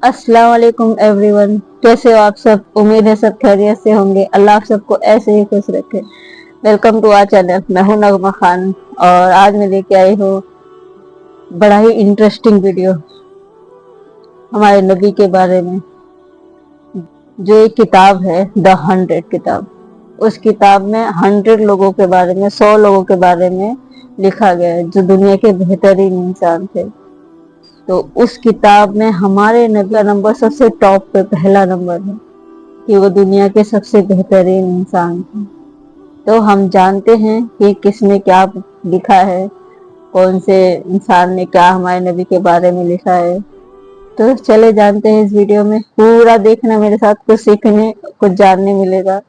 अस्सलाम वालेकुम एवरीवन, कैसे हो आप सब। उम्मीद है सब खैरियत से होंगे। अल्लाह आप सबको ऐसे ही खुश रखे। Welcome to our channel. मैं हूं नगमा खान और आज मैं लेके आई हूँ बड़ा ही इंटरेस्टिंग वीडियो हमारे नबी के बारे में। जो एक किताब है द 100 किताब, उस किताब में 100 लोगों के बारे में, 100 लोगों के बारे में लिखा गया है जो दुनिया के बेहतरीन इंसान थे। तो उस किताब में हमारे नबी का नंबर सबसे टॉप पे, पहला नंबर है कि वो दुनिया के सबसे बेहतरीन इंसान थे। तो हम जानते हैं कि किसने क्या लिखा है, कौन से इंसान ने क्या हमारे नबी के बारे में लिखा है। तो चले जानते हैं इस वीडियो में। पूरा देखना मेरे साथ, कुछ सीखने कुछ जानने मिलेगा।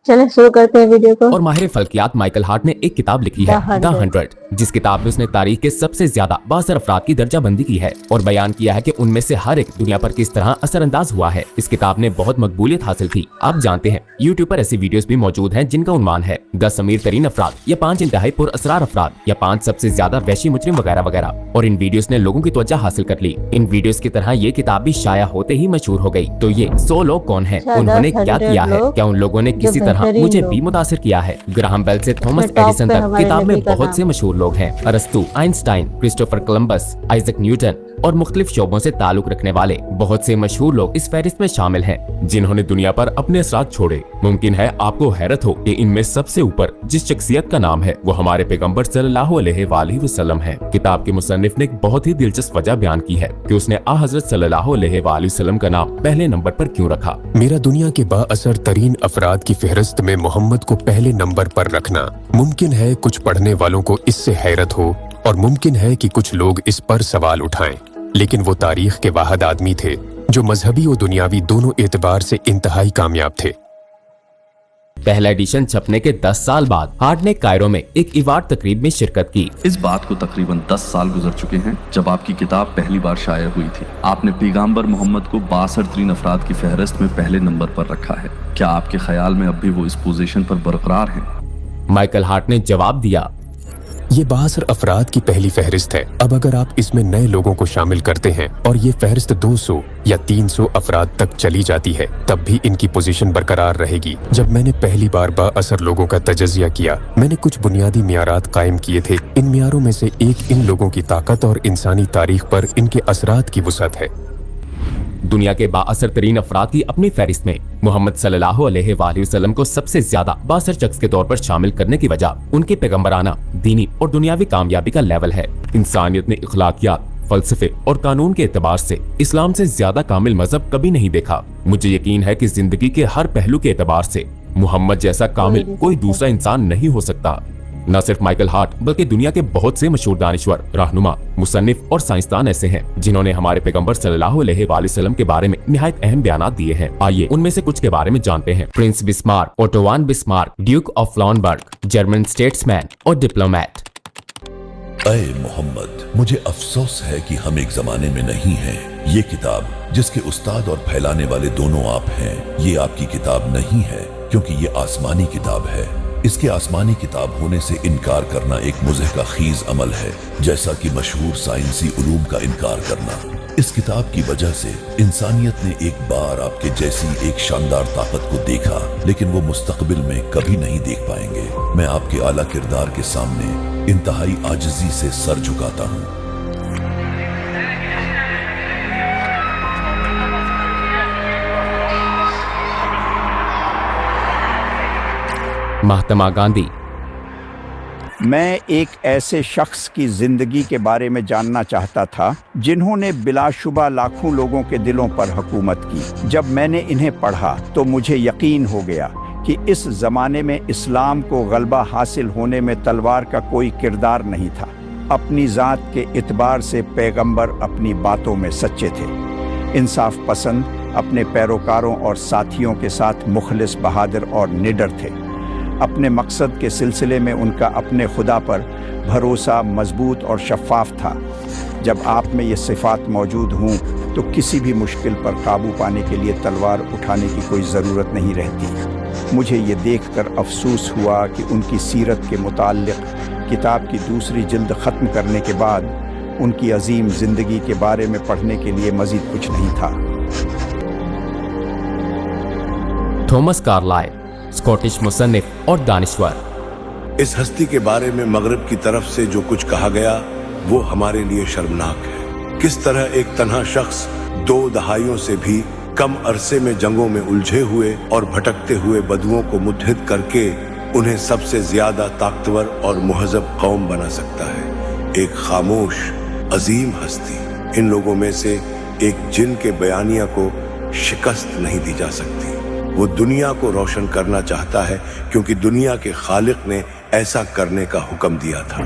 चले शुरू करते हैं वीडियो को। और माहिर फल्कियात माइकल हार्ट ने एक किताब लिखी है द 100, जिस किताब में उसने तारीख के सबसे ज्यादा 62 अफराद की दर्जाबंदी की है और बयान किया है कि उनमें से हर एक दुनिया पर किस तरह असरअंदाज हुआ है। इस किताब ने बहुत मकबूलियत हासिल की। आप जानते हैं यूट्यूब पर ऐसी वीडियोस भी मौजूद हैं जिनका उन्वान है 10 अमीर तरीन अफराद या 5 इंतहाई पुरअसरार अफराद या 5 सबसे ज्यादा वहशी मुजरिम वगैरह वगैरह। और इन वीडियोस ने लोगों की तवज्जो हासिल कर ली। इन वीडियोस की तरह ये किताब भी शाया होते ही मशहूर हो गई। तो ये 100 लोग कौन है, उन्होंने क्या किया है, क्या उन लोगों ने किसी तरह मुझे भी मुतासिर किया है। ग्राहम बेल से थॉमस एडिसन तक किताब में बहुत से मशहूर लोग हैं। अरस्तु, Einstein, Christopher Columbus, Isaac Newton और मुख्तलिफ शोबों से ताल्लुक रखने वाले बहुत से मशहूर लोग इस फहरिस्त में शामिल हैं, जिन्होंने दुनिया पर अपने असरात छोड़े। मुमकिन है आपको हैरत हो कि इनमें सबसे ऊपर जिस शख्सियत का नाम है वो हमारे पैगंबर सल्लल्लाहु अलैहि वसल्लम है। किताब के मुसन्निफ ने एक बहुत ही दिलचस्प वजह बयान की है कि उसने आ हजरत सल्लल्लाहु अलैहि वसल्लम का नाम पहले नंबर पर क्यों रखा। मेरा दुनिया के बाअसर तरीन अफराद की फहरिस्त में मोहम्मद को पहले नंबर पर रखना, मुमकिन है कुछ पढ़ने वालों को इससे हैरत हो और मुमकिन है कि कुछ लोग इस पर सवाल उठाएं, लेकिन वो तारीख के वाहिद आदमी थे जो मजहबी और दुनियावी दोनों एतबार से इंतहाई कामयाब थे। पहला एडिशन छपने के 10 साल बाद हार्ट ने कायरो में एक इवार्ड तकरीब में शिरकत की। इस बात को तकरीबन 10 साल गुजर चुके हैं जब आपकी किताब पहली बार शाया हुई थी। आपने पैगंबर मोहम्मद को 62 तरीन अफराद की फहरिस्त में पहले नंबर पर रखा है। क्या आपके ख्याल में अब भी वो इस पोजीशन पर बरकरार हैं? माइकल हार्ट ने जवाब दिया, ये 62 अफराद की पहली फहरिस्त है। अब अगर आप इसमें नए लोगों को शामिल करते हैं और ये फहरिस्त 200 या 300 अफराद तक चली जाती है, तब भी इनकी पोजीशन बरकरार रहेगी। जब मैंने पहली बार बाअसर लोगों का तजज़िया किया, मैंने कुछ बुनियादी मियारात कायम किए थे। इन मियारों में से एक इन लोगों की ताकत और इंसानी तारीख पर इनके असरात की वुसअत है। दुनिया के बाअसर तरीन अफराद की अपनी फहरिस्त में मोहम्मद सल्लल्लाहु अलैहि वसल्लम को सबसे ज्यादा बाअसर शख्स के तौर पर शामिल करने की वजह उनके पैगंबराना, दीनी और दुनियावी कामयाबी का लेवल है। इंसानियत ने इखलाकियात, फलसफे और कानून के एतबार से इस्लाम से ज्यादा कामिल मजहब कभी नहीं देखा। मुझे यकीन है कि जिंदगी के हर पहलू के एतबार से मोहम्मद जैसा कामिल कोई दूसरा इंसान नहीं हो सकता। न सिर्फ माइकल हार्ट बल्कि दुनिया के बहुत से मशहूर दानिश्वर, रहनुमा, मुसन्निफ और साइंसदान ऐसे हैं जिन्होंने हमारे पैगंबर सल्लल्लाहु अलैहि वसल्लम के बारे में निहायत अहम बयानात दिए हैं। आइए उनमें से कुछ के बारे में जानते हैं। Prince Bismarck, Otto von Bismarck, Duke of Lauenburg, German statesman और डिप्लोमेट। ऐ मोहम्मद, मुझे अफसोस है कि हम एक जमाने में नहीं हैं। ये किताब जिसके उस्ताद और फैलाने वाले दोनों आप हैं, ये आपकी किताब नहीं है क्योंकि ये आसमानी किताब है। इसके आसमानी किताब होने से इनकार करना एक मुज़ह का खीज अमल है, जैसा कि मशहूर साइंसी उलूम का इनकार करना। इस किताब की वजह से इंसानियत ने एक बार आपके जैसी एक शानदार ताकत को देखा, लेकिन वो मुस्तकबिल में कभी नहीं देख पाएंगे। मैं आपके आला किरदार के सामने इंतहाई आजिज़ी से सर झुकाता हूँ। महात्मा गांधी। मैं एक ऐसे शख्स की जिंदगी के बारे में जानना चाहता था जिन्होंने बिलाशुबा लाखों लोगों के दिलों पर हुकूमत की। जब मैंने इन्हें पढ़ा तो मुझे यकीन हो गया कि इस ज़माने में इस्लाम को गलबा हासिल होने में तलवार का कोई किरदार नहीं था। अपनी ज़ात के इतबार से पैगंबर अपनी बातों में सच्चे थे, इंसाफ पसंद, अपने पैरोकारों और साथियों के साथ मुखलिस, बहादुर और निडर थे। अपने मकसद के सिलसिले में उनका अपने खुदा पर भरोसा मजबूत और शफाफ था। जब आप में ये सिफात मौजूद हों तो किसी भी मुश्किल पर काबू पाने के लिए तलवार उठाने की कोई ज़रूरत नहीं रहती। मुझे ये देखकर अफसोस हुआ कि उनकी सीरत के मुताल्लिक़ किताब की दूसरी जिल्द ख़त्म करने के बाद उनकी अजीम जिंदगी के बारे में पढ़ने के लिए मजीद कुछ नहीं था। थॉमस कार्लाइल, स्कॉटिश मुसन्निफ और दानिश्वर। इस हस्ती के बारे में मगरिब की तरफ से जो कुछ कहा गया वो हमारे लिए शर्मनाक है। किस तरह एक तन्हा शख्स 2 दहाइयों से भी कम अरसे में जंगों में उलझे हुए और भटकते हुए बदुओं को मुत्तहिद करके उन्हें सबसे ज्यादा ताकतवर और मुहज़्ज़ब कौम बना सकता है। एक खामोश अजीम हस्ती। इन लोगों में से एक जिन के बयानिया को शिकस्त नहीं दी जा सकती। वो दुनिया को रोशन करना चाहता है क्योंकि दुनिया के खालिक ने ऐसा करने का हुक्म दिया था।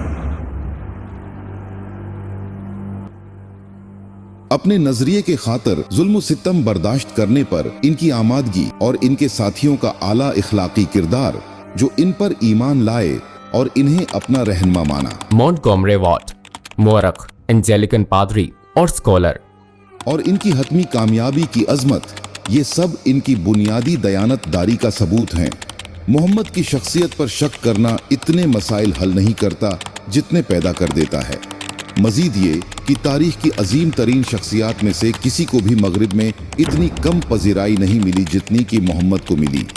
अपने नजरिए के खातिर जुल्म सितम बर्दाश्त करने पर इनकी आमादगी और इनके साथियों का आला इखलाकी किरदार जो इन पर ईमान लाए और इन्हें अपना रहनुमा माना। मॉन्टगोमरी वॉट, मोरख, एंजेलिकन पादरी और स्कॉलर, और इनकी हतमी कामयाबी की अजमत, ये सब इनकी बुनियादी दयानतदारी का सबूत हैं। मोहम्मद की शख्सियत पर शक करना इतने मसाइल हल नहीं करता जितने पैदा कर देता है। मजीद ये कि तारीख की अजीम तरीन शख्सियात में से किसी को भी मगरिब में इतनी कम पजीराई नहीं मिली जितनी कि मोहम्मद को मिली।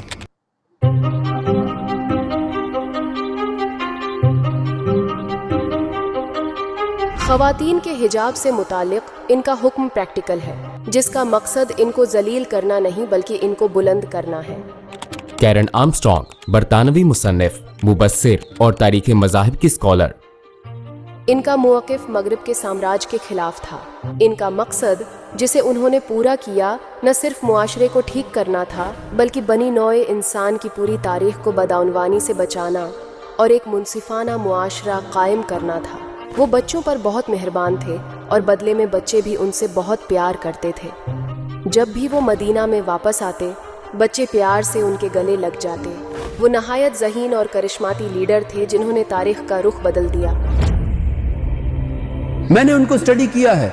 ख़वातीन के हिजाब से मुतालिक इनका हुक्म प्रैक्टिकल है, जिसका मकसद इनको जलील करना नहीं बल्कि इनको बुलंद करना है। कैरन आर्मस्ट्रॉन्ग, बरतानवी मुसन्निफ, मुबस्सिर और तारीख मज़ाहिब की स्कॉलर। इनका मौक़िफ़ मगरिब के साम्राज्य के खिलाफ था। इनका मकसद, जिसे उन्होंने पूरा किया, न सिर्फ मुआशरे को ठीक करना था बल्कि बनी नौए इंसान की पूरी तारीख को बदअनवानी से बचाना और एक मुनसिफाना मुआशरा कायम करना था। वो बच्चों पर बहुत मेहरबान थे और बदले में बच्चे भी उनसे बहुत प्यार करते थे। जब भी वो मदीना में वापस आते, बच्चे प्यार से उनके गले लग जाते। वो नहायत ज़हीन और करिश्माती लीडर थे जिन्होंने तारीख का रुख बदल दिया। मैंने उनको स्टडी किया है,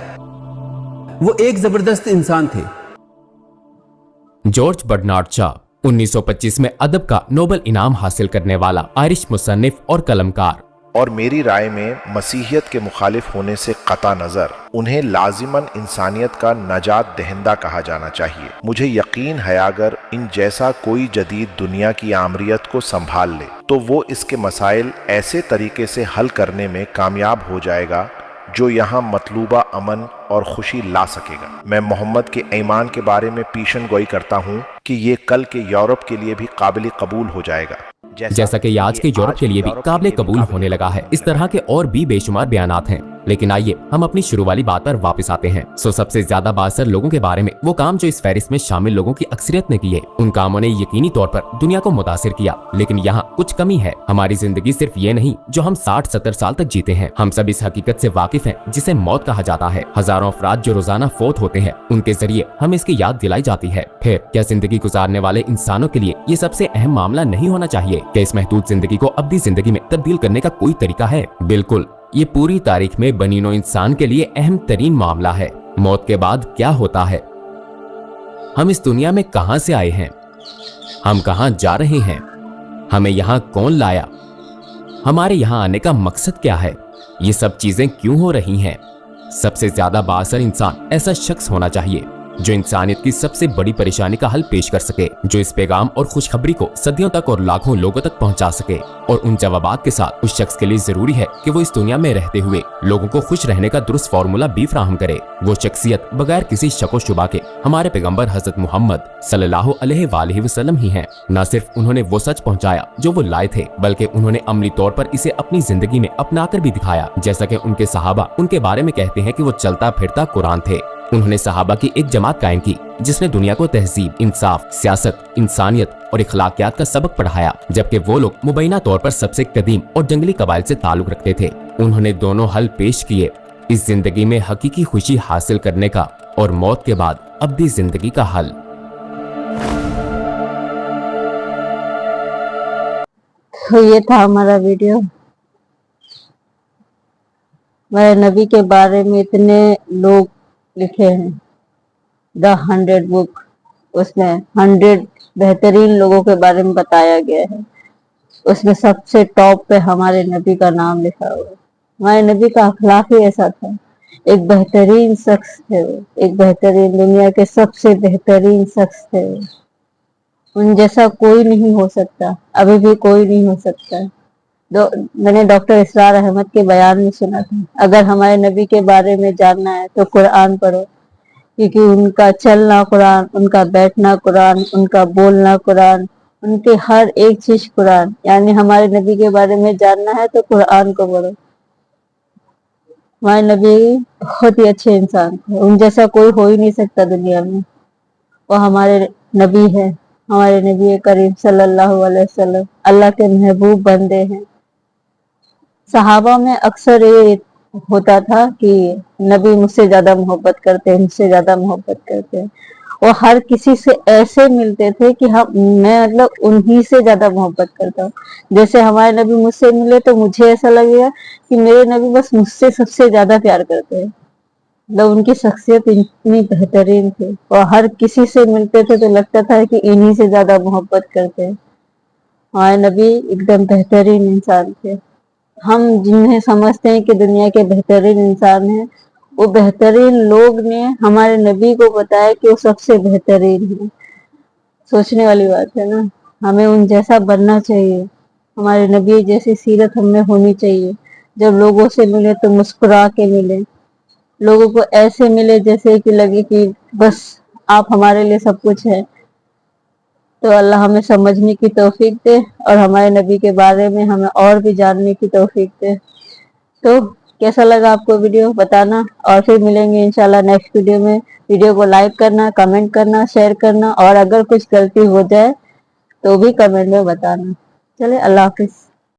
वो एक जबरदस्त इंसान थे। जॉर्ज बर्नार्ड शॉ, 1925 में अदब का नोबेल इनाम हासिल करने वाला आयरिश मुसन्निफ और कलमकार। और मेरी राय में मसीहियत के मुखालिफ होने से कता नज़र उन्हें लाजिमन इंसानियत का नजात दहिंदा कहा जाना चाहिए। मुझे यकीन है अगर इन जैसा कोई जदीद दुनिया की आमरीत को संभाल ले तो वो इसके मसाइल ऐसे तरीके से हल करने में कामयाब हो जाएगा जो यहाँ मतलूबा अमन और खुशी ला सकेगा। मैं मोहम्मद के ईमान के बारे में पीशन गोई करता हूँ कि ये कल के यूरोप के लिए भी काबिल कबूल हो जाएगा, जैसा कि आज के यूरोप के लिए भी काबिल कबूल होने लगा है। इस तरह के और भी बेशुमार बयानात हैं, लेकिन आइए हम अपनी शुरू वाली बात पर वापस आते हैं। सबसे ज्यादा बाअसर लोगों के बारे में वो काम जो इस फहरिस्त में शामिल लोगों की अक्सरियत ने किए, उन कामों ने यकीनी तौर पर दुनिया को मुतासिर किया। लेकिन यहाँ कुछ कमी है। हमारी जिंदगी सिर्फ ये नहीं जो हम 60-70 साल तक जीते हैं। हम सब इस हकीकत से वाकिफ हैं जिसे मौत कहा जाता है। हजारों अफराद जो रोजाना फोत होते हैं, उनके जरिए हमें इसकी याद दिलाई जाती है। फिर क्या जिंदगी गुजारने वाले इंसानों के लिए ये सबसे अहम मामला नहीं होना चाहिए कि इस महदूद जिंदगी को अब्दी जिंदगी में तब्दील करने का कोई तरीका है? बिल्कुल, ये पूरी तारीख में बनी नौ इंसान के लिए अहम तरीन मामला है। मौत के बाद क्या होता है? हम इस दुनिया में कहां से आए हैं? हम कहां जा रहे हैं? हमें यहाँ कौन लाया? हमारे यहाँ आने का मकसद क्या है? ये सब चीजें क्यों हो रही हैं? सबसे ज्यादा बाअसर इंसान ऐसा शख्स होना चाहिए जो इंसानियत की सबसे बड़ी परेशानी का हल पेश कर सके, जो इस पैगाम और खुशखबरी को सदियों तक और लाखों लोगों तक पहुंचा सके। और उन जवाबात के साथ उस शख्स के लिए जरूरी है कि वो इस दुनिया में रहते हुए लोगों को खुश रहने का दुरुस्त फार्मूला भी फराहम करे। वो शख्सियत बगैर किसी शको शुबा के हमारे पैगंबर हजरत मोहम्मद सल्लल्लाहु अलैहि वसल्लम ही हैं। न सिर्फ उन्होंने वो सच पहुंचाया जो वो लाए थे, बल्कि उन्होंने अमली तौर पर इसे अपनी जिंदगी में अपनाकर भी दिखाया। जैसा कि उनके सहाबा उनके बारे में कहते हैं कि वो चलता फिरता कुरान थे। उन्होंने सहाबा की एक जमात कायम की जिसने दुनिया को तहजीब, इंसाफ, सियासत, इंसानियत और इखलाकियात का सबक पढ़ाया, जबकि वो लोग मुबैना तौर पर सबसे कदीम और जंगली कबाइल से ताल्लुक रखते थे। उन्होंने दोनों हल पेश किए, इस जिंदगी में हकीकी खुशी हासिल करने का और मौत के बाद अब्दी जिंदगी का हल। तो ये था हमारा वीडियो। मेरे नबी के बारे में इतने लोग लिखे हैं, द 100 बुक, उसमें 100 बेहतरीन लोगों के बारे में बताया गया है। उसमें सबसे टॉप पे हमारे नबी का नाम लिखा हुआ है। हमारे नबी का अखलाक ही ऐसा था ایک بہترین شخص تھے وہ، ایک بہترین، دنیا کے سب سے بہترین شخص تھے وہ۔ ان جیسا کوئی نہیں ہو سکتا، ابھی بھی کوئی نہیں ہو سکتا۔ میں نے ڈاکٹر اسرار احمد کے بیان میں سنا تھا، اگر ہمارے نبی کے بارے میں جاننا ہے تو قرآن پڑھو، کیونکہ ان کا چلنا قرآن، ان کا بیٹھنا قرآن، ان کا بولنا قرآن، ان کے ہر ایک چیز قرآن۔ یعنی ہمارے نبی کے بارے میں جاننا ہے تو قرآن کو پڑھو۔ ہمارے نبی بہت ہی اچھے انسان تھے، ان جیسا کوئی ہو ہی نہیں سکتا دنیا میں، وہ ہمارے نبی ہے، ہمارے نبی کریم صلی اللہ علیہ وسلم اللہ کے محبوب بندے ہیں۔ صحابہ میں اکثر یہ ہوتا تھا کہ نبی مجھ سے زیادہ محبت کرتے ہیں، مجھ سے زیادہ محبت کرتے ہیں۔ وہ ہر کسی سے ایسے ملتے تھے کہ میں مطلب انہی سے زیادہ محبت کرتا ہوں۔ جیسے ہمارے نبی مجھ سے ملے تو مجھے ایسا لگے گا کہ میرے نبی بس مجھ سے سب سے زیادہ پیار کرتے ہیں، مطلب ان کی شخصیت اتنی بہترین تھی، اور ہر کسی سے ملتے تھے تو لگتا تھا کہ انہی سے زیادہ محبت کرتے ہیں۔ ہمارے نبی ایک دم بہترین انسان تھے۔ ہم جنہیں سمجھتے ہیں کہ دنیا کے بہترین انسان ہیں، وہ بہترین لوگ نے ہمارے نبی کو بتایا کہ وہ سب سے بہترین ہے۔ سوچنے والی بات ہے نا، ہمیں ان جیسا بننا چاہیے، ہمارے نبی جیسی سیرت ہم میں ہونی چاہیے۔ جب لوگوں سے ملے تو مسکرا کے ملے، لوگوں کو ایسے ملے جیسے کہ لگے کہ بس آپ ہمارے لیے سب کچھ ہے۔ تو اللہ ہمیں سمجھنے کی توفیق دے، اور ہمارے نبی کے بارے میں ہمیں اور بھی جاننے کی توفیق دے۔ تو کیسا لگا آپ کو ویڈیو بتانا، اور پھر ملیں گے انشاءاللہ نیکسٹ ویڈیو میں۔ ویڈیو کو لائک کرنا، کمنٹ کرنا، شیئر کرنا، اور اگر کچھ غلطی ہو جائے تو بھی کمنٹ میں بتانا۔ چلے، اللہ حافظ۔